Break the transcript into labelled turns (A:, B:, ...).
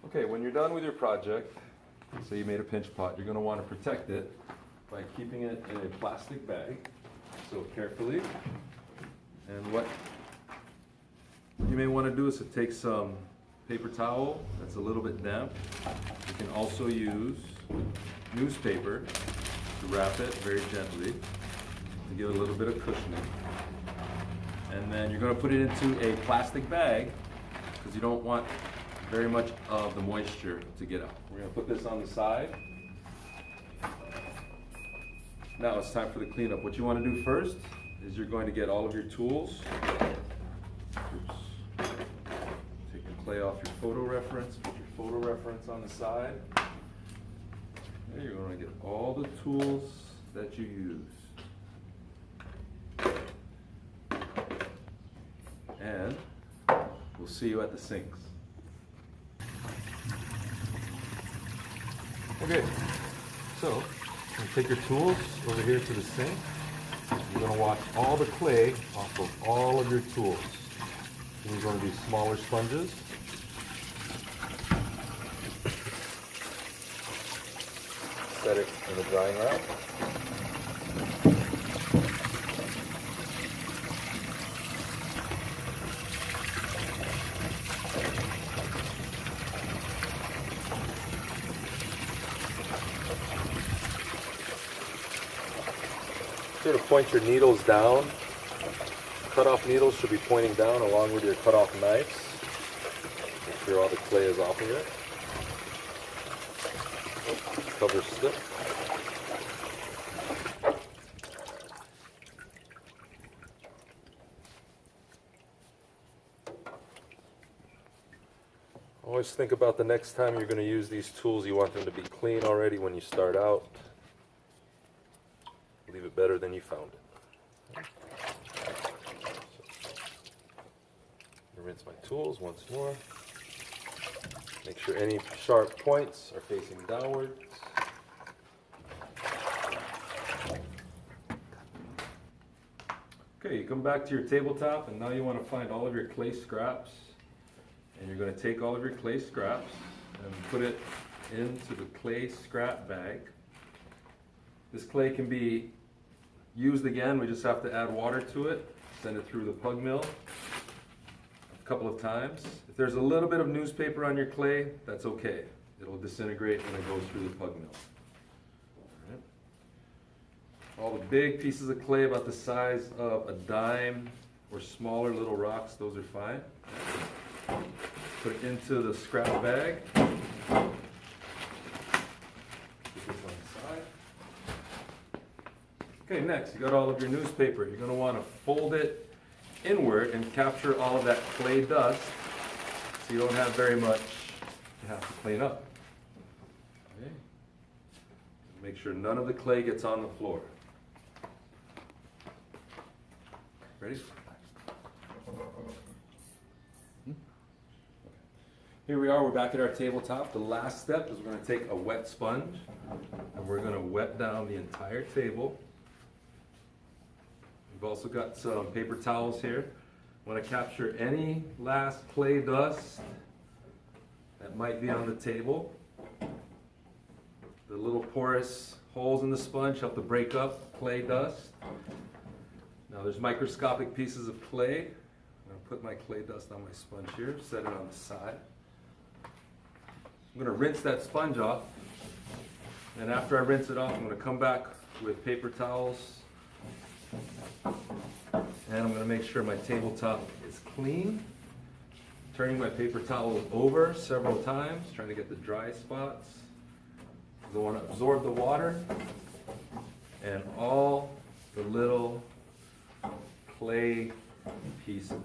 A: Okay, when you're done with your project, say you made a pinch pot, you're going to want to protect it by keeping it in a plastic bag. So carefully. And what you may want to do is to take some paper towel that's a little bit damp. You can also use newspaper to wrap it very gently to give it a little bit of cushioning. And then you're going to put it into a plastic bag because you don't want very much of the moisture to get out. We're going to put this on the side. Now it's time for the cleanup. What you want to do first is you're going to get all of your tools. Oops. Take the clay off your photo reference, put your photo reference on the side. There you're going to get all the tools that you use. And we'll see you at the sinks. Okay, so you take your tools over here to the sink. You're going to wash all the clay off of all of your tools. These are going to be smaller sponges. Set it in a drying rack. Sort of point your needles down. Cut-off needles should be pointing down along with your cut-off knives. Make sure all the clay is off of it. Cover slip. Always think about the next time you're going to use these tools, you want them to be clean already when you start out. Leave it better than you found it. Rinse my tools once more. Make sure any sharp points are facing downwards. Okay, you come back to your tabletop and now you want to find all of your clay scraps. And you're going to take all of your clay scraps and put it into the clay scrap bag. This clay can be used again. We just have to add water to it, send it through the pug mill a couple of times. If there's a little bit of newspaper on your clay, that's okay. It'll disintegrate when it goes through the pug mill. All the big pieces of clay about the size of a dime or smaller little rocks, those are fine. Put it into the scrap bag. Put this on the side. Okay, next, you got all of your newspaper. You're going to want to fold it inward and capture all of that clay dust so you don't have very much to have to clean up. Okay. Make sure none of the clay gets on the floor. Ready? Here we are, we're back at our tabletop. The last step is we're going to take a wet sponge and we're going to wet down the entire table. We've also got some paper towels here. Want to capture any last clay dust that might be on the table. The little porous holes in the sponge help to break up clay dust. Now there's microscopic pieces of clay. I'm going to put my clay dust on my sponge here, set it on the side. I'm going to rinse that sponge off, and after I rinse it off, I'm going to come back with paper towels, and I'm going to make sure my tabletop is clean. Turning my paper towel over several times, trying to get the dry spots. I want to absorb the water and all the little clay pieces.